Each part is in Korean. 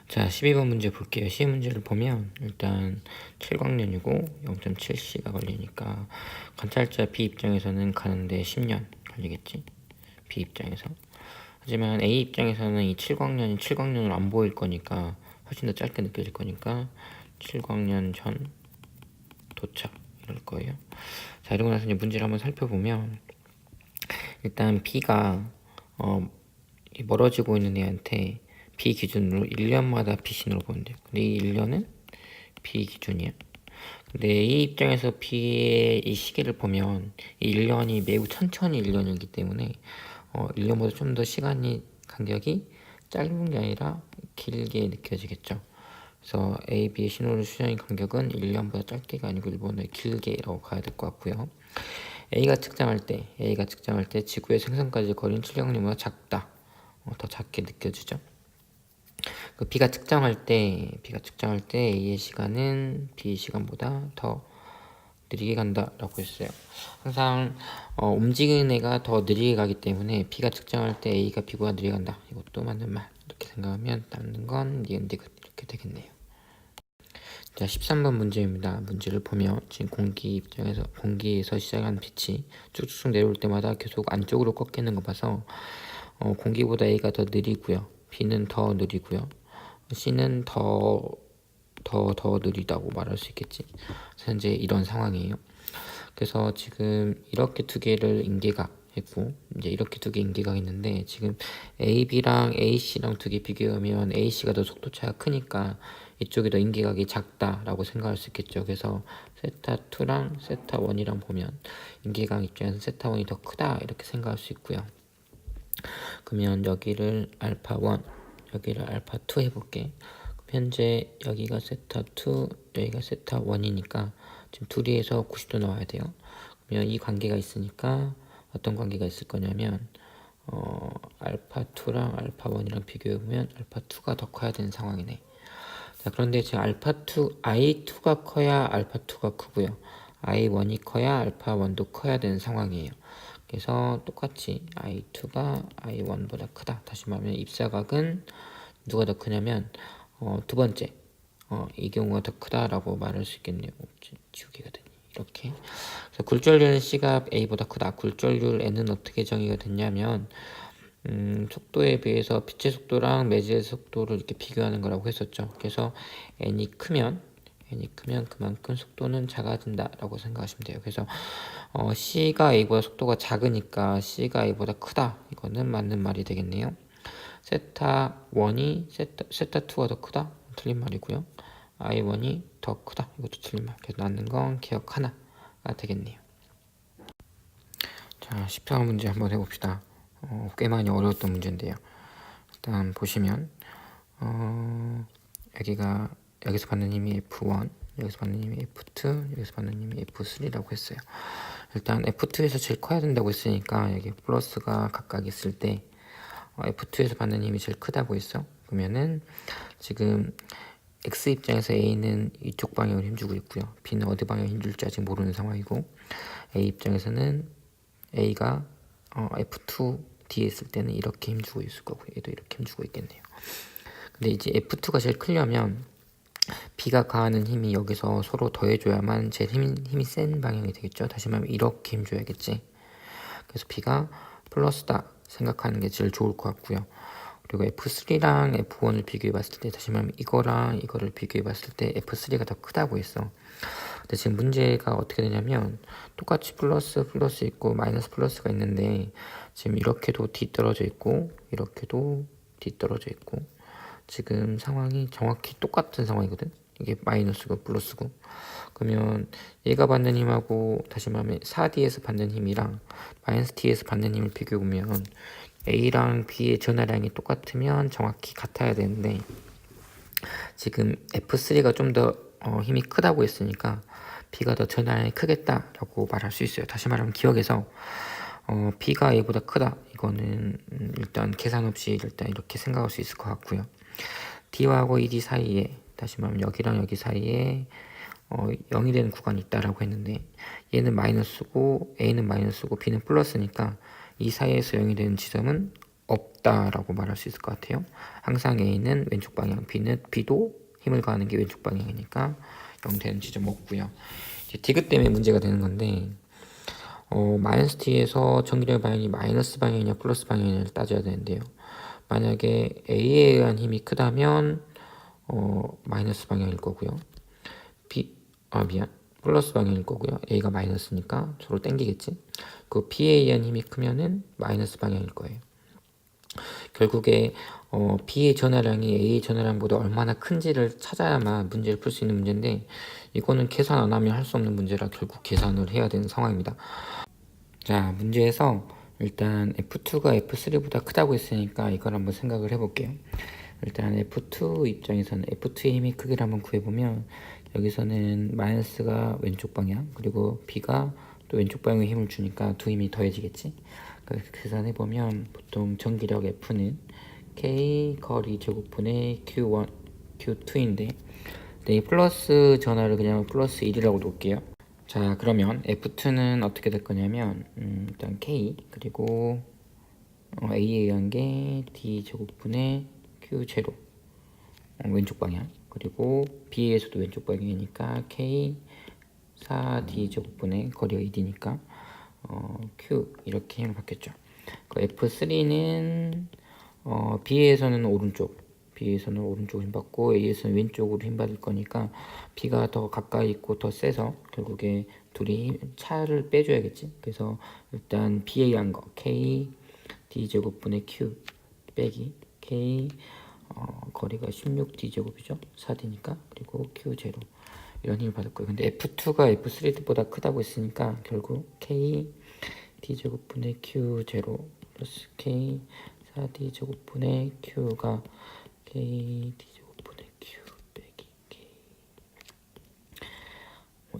자, 12번 문제 볼게요. 시험 문제를 보면 일단 7광년이고 0.7C가 걸리니까 관찰자 B 입장에서는 가는데 10년 걸리겠지. B 입장에서. 하지만 A 입장에서는 이 7광년이 7광년으로 안 보일 거니까 훨씬 더 짧게 느껴질 거니까 7광년 전 도착 이럴 거예요. 자, 이러고 나서 이제 문제를 한번 살펴보면 일단 B가 멀어지고 있는 애한테 B 기준으로 1년마다 B 신호를 보는데요. 근데 이 1년은 B 기준이야. 근데 이 입장에서 B의 이 시계를 보면 이 1년이 매우 천천히 1년이기 때문에 1년보다 좀 더 시간이 간격이 짧은 게 아니라 길게 느껴지겠죠. 그래서 A, B의 신호를 수정의 간격은 1년보다 짧게가 아니고 일본어의 길게라고 가야 될 것 같고요. A가 측정할 때 지구의 생성까지 거리는 7광년보다 작다. 더 작게 느껴지죠. 그 B가 측정할 때 A의 시간은 B 시간보다 더 느리게 간다라고 했어요. 항상 움직이는 애가 더 느리게 가기 때문에 B가 측정할 때 A가 B보다 느리게 간다. 이것도 맞는 말. 이렇게 생각하면 남는 건 니은 디귿 이렇게 되겠네요. 자, 13번 문제입니다. 문제를 보면 지금 공기에서 시작한 빛이 쭉쭉 내려올 때마다 계속 안쪽으로 꺾이는 거 봐서 공기보다 A가 더 느리고요. B는 더 느리고요. C는 더 느리다고 말할 수 있겠지. 현재 이런 상황이에요. 그래서 지금 이렇게 두 개를 인계각했고 이제 이렇게 두 개 인계각 있는데 지금 AB랑 AC랑 두 개 비교하면 AC가 더 속도 차가 크니까 이쪽이 더 인계각이 작다라고 생각할 수 있겠죠. 그래서 세타2랑 세타1이랑 보면 인계각 입장에서 세타1이 더 크다 이렇게 생각할 수 있고요. 그러면 여기를 알파1 여기를 알파2 해볼게. 현재 여기가 세타2 여기가 세타1이니까 지금 둘이에서 90도 나와야 돼요. 그러면 이 관계가 있으니까 어떤 관계가 있을 거냐면 알파2랑 알파1이랑 비교해보면 알파2가 더 커야 되는 상황이네. 자, 그런데 지금 알파2 i2가 커야 알파2가 크고요. i1이 커야 알파1도 커야 되는 상황이에요. 그래서 똑같이 i2가 i1보다 크다. 다시 말하면 입사각은 누가 더 크냐면 두 번째 이 경우가 더 크다라고 말할 수 있겠네요. 지우개가 되니 이렇게. 그래서 굴절률 C가 A보다 크다. 굴절률 N은 어떻게 정의가 됐냐면 속도에 비해서 빛의 속도랑 매질의 속도를 이렇게 비교하는 거라고 했었죠. 그래서 N이 크면 그만큼 속도는 작아진다라고 생각하시면 돼요. 그래서 C가 A보다 속도가 작으니까 C가 A보다 크다. 이거는 맞는 말이 되겠네요. 세타1이 세타2가 더 크다? 틀린 말이고요. i1이 더 크다? 이것도 틀린 말. 그래서 맞는 건 기억 하나가 되겠네요. 자, 14번 문제 한번 해봅시다. 꽤 많이 어려웠던 문제인데요. 일단 보시면 여기서 받는 힘이 F1, 여기서 받는 힘이 F2, 여기서 받는 힘이 F3라고 했어요. 일단 F2에서 제일 커야 된다고 했으니까 여기 플러스가 각각 있을 때 F2에서 받는 힘이 제일 크다고 했어. 그러면은 지금 X 입장에서 A는 이쪽 방향으로 힘주고 있고요. B는 어디 방향으로 힘줄지 아직 모르는 상황이고 A 입장에서는 A가 F2 뒤에 있을 때는 이렇게 힘주고 있을 거고 얘도 이렇게 힘주고 있겠네요. 근데 이제 F2가 제일 크려면 B가 가하는 힘이 여기서 서로 더해줘야만 제일 힘이 센 방향이 되겠죠. 다시 말하면 이렇게 힘줘야겠지. 그래서 B가 플러스다 생각하는 게 제일 좋을 것 같고요. 그리고 F3랑 F1을 비교해 봤을 때 다시 말하면 이거랑 이거를 비교해 봤을 때 F3가 더 크다고 했어. 근데 지금 문제가 어떻게 되냐면 똑같이 플러스 있고 마이너스 플러스가 있는데 지금 이렇게도 뒤떨어져 있고 이렇게도 뒤떨어져 있고 지금 상황이 정확히 똑같은 상황이거든. 이게 마이너스고 플러스고. 그러면 얘가 받는 힘하고 다시 말하면 4D에서 받는 힘이랑 마이너스 D에서 받는 힘을 비교해보면 A랑 B의 전하량이 똑같으면 정확히 같아야 되는데 지금 F3가 좀 더 힘이 크다고 했으니까 B가 더 전하량이 크겠다라고 말할 수 있어요. 다시 말하면 기억에서 B가 A보다 크다. 이거는 일단 계산 없이 일단 이렇게 생각할 수 있을 것 같고요. D하고 ED 사이에 다시 말하면 여기랑 여기 사이에 0이 되는 구간이 있다라고 했는데 얘는 마이너스고 A는 마이너스고 B는 플러스니까 이 사이에서 0이 되는 지점은 없다라고 말할 수 있을 것 같아요. 항상 A는 왼쪽 방향, B도 힘을 가하는 게 왼쪽 방향이니까 0 되는 지점 없고요. 이제 디귿 때문에 문제가 되는 건데 마이너스 t에서 전기력 방향이 마이너스 방향이냐 플러스 방향이냐를 따져야 되는데요. 만약에 A에 의한 힘이 크다면 마이너스 방향일 거고요. 미안. 플러스 방향일 거고요. A가 마이너스니까 서로 땡기겠지. 그 B에 의한 힘이 크면은 마이너스 방향일 거예요. 결국에 B의 전하량이 A의 전하량보다 얼마나 큰지를 찾아야만 문제를 풀 수 있는 문제인데 이거는 계산 안 하면 할 수 없는 문제라 결국 계산을 해야 되는 상황입니다. 자, 문제에서 일단 F2가 F3보다 크다고 했으니까 이걸 한번 생각을 해볼게요. 일단 F2 입장에서는 F2의 힘이 크기를 한번 구해보면 여기서는 마이너스가 왼쪽 방향 그리고 B가 또 왼쪽 방향에 힘을 주니까 두 힘이 더해지겠지. 그래서 계산해보면 보통 전기력 F는 K 거리 제곱분의 Q1, Q2인데 이 플러스 전화를 그냥 플러스 1이라고 놓을게요. 자, 그러면 F2는 어떻게 될 거냐면 일단 K 그리고 A에 의한 게 D 제곱분의 Q 제로 왼쪽 방향 그리고 B에서도 왼쪽 방향이니까 K 4D 제곱분의 거리가 2D니까 Q 이렇게 힘을 받겠죠. 그 F3는 B에서는 오른쪽으로 힘 받고 A에서는 왼쪽으로 힘 받을 거니까 B가 더 가까이 있고 더 세서 결국에 둘이 차를 빼줘야겠지. 그래서 일단 B에 의한 거 K D 제곱분의 Q 빼기 K 거리가 16D 제곱이죠. 4D니까 그리고 Q 제로 이런 힘을 받을 거예요. 근데 F2가 F3보다 크다고 했으니까 결국 K D 제곱분의 Q 제로 플러스 K 4D 제곱분의 Q가 K D 제곱분의 Q 빼기 K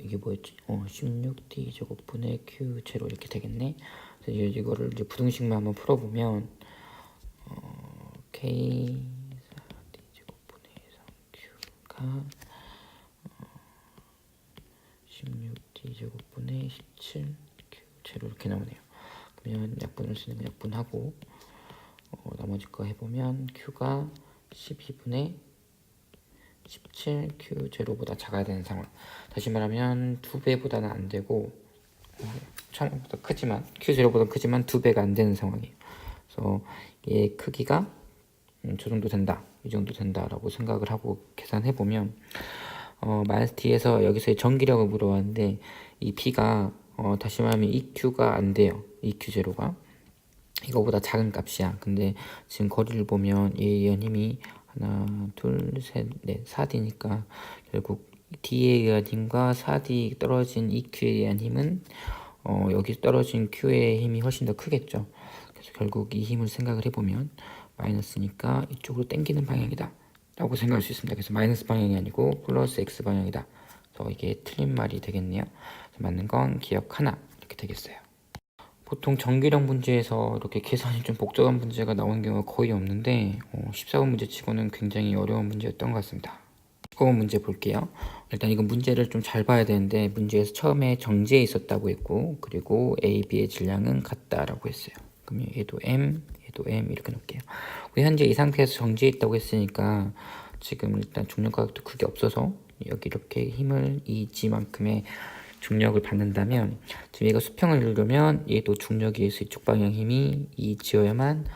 이게 뭐였지? 16D 제곱분의 Q 제로 이렇게 되겠네. 그래서 이거를 이제 부등식만 한번 풀어보면 K 4D 제곱분의 3Q가 16D 제곱분의 17Q 제로 이렇게 나오네요. 그러면 약분을 쓰는 약분하고 나머지 거 해보면 Q가 12분의 17Q 제로보다 작아야 되는 상황. 다시 말하면 2배보다는 안 되고 처음보다 크지만 Q 제로보다 크지만 2배가 안 되는 상황이에요. 그래서 얘 크기가 저 정도 된다, 이 정도 된다라고 생각을 하고 계산해 보면 마이너스 t에서 여기서의 전기력을 물어봤는데 이 P가 다시 말하면 EQ가 안 돼요. EQ 제로가 이거보다 작은 값이야. 근데 지금 거리를 보면 얘에 의한 힘이 하나, 둘, 셋, 넷, 4D니까 결국 D에 의한 힘과 4D 떨어진 EQ에 의한 힘은 여기 떨어진 Q의 힘이 훨씬 더 크겠죠. 그래서 결국 이 힘을 생각을 해보면 마이너스니까 이쪽으로 당기는 방향이다 라고 생각할 수 있습니다. 그래서 마이너스 방향이 아니고 플러스 X 방향이다. 그래서 이게 틀린 말이 되겠네요. 맞는 건 기억 하나 이렇게 되겠어요. 보통 전기력 문제에서 이렇게 계산이 좀 복잡한 문제가 나오는 경우가 거의 없는데 14번 문제 치고는 굉장히 어려운 문제였던 것 같습니다. 19번 문제 볼게요. 일단 이건 문제를 좀 잘 봐야 되는데 문제에서 처음에 정지해 있었다고 했고 그리고 A, B의 질량은 같다라고 했어요. 그러면 얘도 M 이렇게 놓을게요. 현재 이 상태에서 정지해 있다고 했으니까 지금 일단 중력가격도 크게 없어서 여기 이렇게 힘을 이 G만큼의 중력을 받는다면 지금 얘가 수평을 이루려면 얘도 중력에 의해서 이쪽 방향 힘이 이 G여야만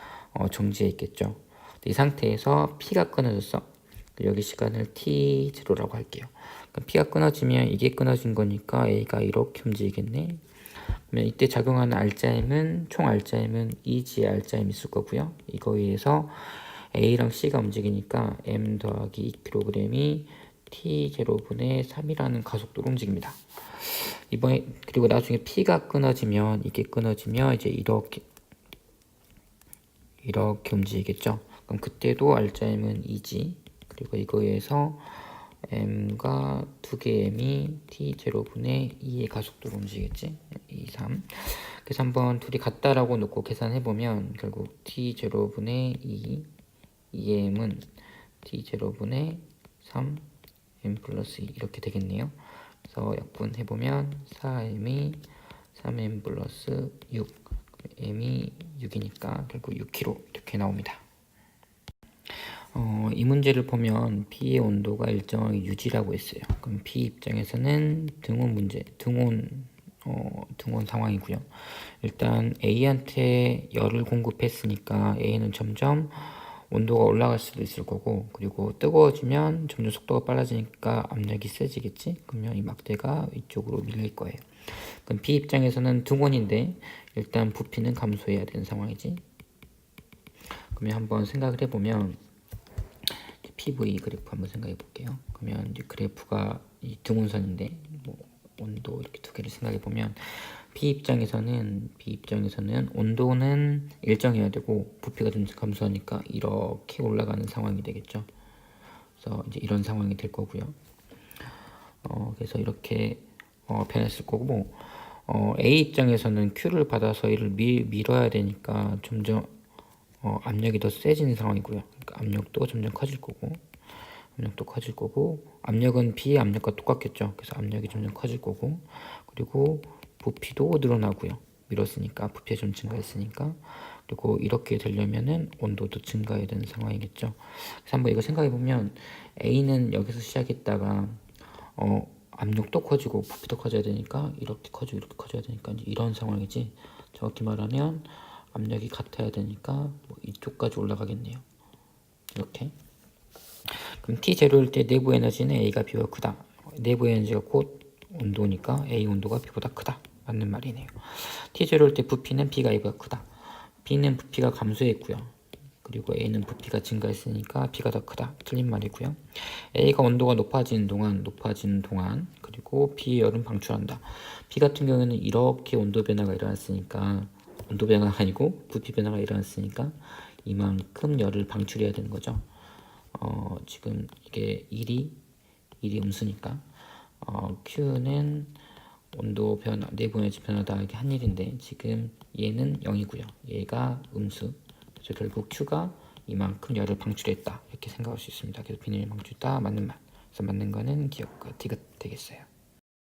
정지해 있겠죠. 이 상태에서 P가 끊어졌어. 여기 시간을 T0라고 할게요. 그럼 P가 끊어지면 이게 끊어진 거니까 A가 이렇게 움직이겠네. 그러면 이때 작용하는 알자임은 총 알자임은 2G의 알자임이 있을 거고요. 이거에 의해서 A랑 C가 움직이니까 M 더하기 2kg이 T0분의 3이라는 가속도로 움직입니다. 이번에 그리고 나중에 P가 끊어지면 이게 끊어지면 이제 이렇게 움직이겠죠. 그럼 그때도 알자임은 2G 그리고 이거에 의해서 M과 두 개의 M이 T0분의 2의 가속도로 움직이겠지. 2, 3. 그래서 한번 둘이 같다라고 놓고 계산해보면 결국 T0분의 2의 M은 T0분의 3 M 플러스 2 이렇게 되겠네요. 그래서 약분해보면 4M이 3M 플러스 6 m이 6이니까 결국 6kg 이렇게 나옵니다. 이 문제를 보면 B의 온도가 일정하게 유지라고 했어요. 그럼 B 입장에서는 등온 상황이고요. 일단 A한테 열을 공급했으니까 A는 점점 온도가 올라갈 수도 있을 거고, 그리고 뜨거워지면 점점 속도가 빨라지니까 압력이 세지겠지? 그러면 이 막대가 이쪽으로 밀릴 거예요. 그럼 B 입장에서는 등온인데 일단 부피는 감소해야 되는 상황이지. 그러면 한번 생각을 해보면 PV 그래프 한번 생각해 볼게요. 그러면 이제 그래프가 이 등온선인데 뭐 온도 이렇게 두 개를 생각해 보면 B 입장에서는 온도는 일정해야 되고 부피가 좀 감소하니까 이렇게 올라가는 상황이 되겠죠. 그래서 이제 이런 상황이 될 거고요. 그래서 이렇게 변했을 거고, A 입장에서는 Q를 받아서 이를 밀어야 되니까 점점 압력이 더 세지는 상황이고요. 그러니까 압력도 점점 커질 거고, 압력은 B의 압력과 똑같겠죠. 그래서 압력이 점점 커질 거고, 그리고 부피도 늘어나고요. 밀었으니까 부피가 좀 증가했으니까. 그리고 이렇게 되려면은 온도도 증가해야 되는 상황이겠죠. 그래서 한번 이거 생각해 보면 A는 여기서 시작했다가 압력도 커지고 부피도 커져야 되니까 이렇게 커져야 되니까 이제 이런 상황이지. 정확히 말하면 압력이 같아야 되니까 뭐 이쪽까지 올라가겠네요. 이렇게. 그럼 T0일 때 내부 에너지는 A가 B보다 크다. 내부 에너지가 곧 온도니까 A 온도가 B보다 크다. 맞는 말이네요. T0일 때 부피는 B가 A보다 크다. B는 부피가 감소했고요. 그리고 A는 부피가 증가했으니까 B가 더 크다. 틀린 말이고요. A가 온도가 높아지는 동안 그리고 B의 열은 방출한다. B 같은 경우에는 이렇게 온도 변화가 일어났으니까, 온도 변화가 아니고 부피 변화가 일어났으니까 이만큼 열을 방출해야 되는 거죠. 지금 이게 1이 음수니까 Q는 온도 변화, 내부 에너지 변화 더하기 한 일인데 지금 얘는 0이고요. 얘가 음수. 그래서 결국 Q가 이만큼 열을 방출했다. 이렇게 생각할 수 있습니다. 그래서 비닐 방출했다. 맞는 말. 그래서 맞는 거는 기억과 D가 되겠어요.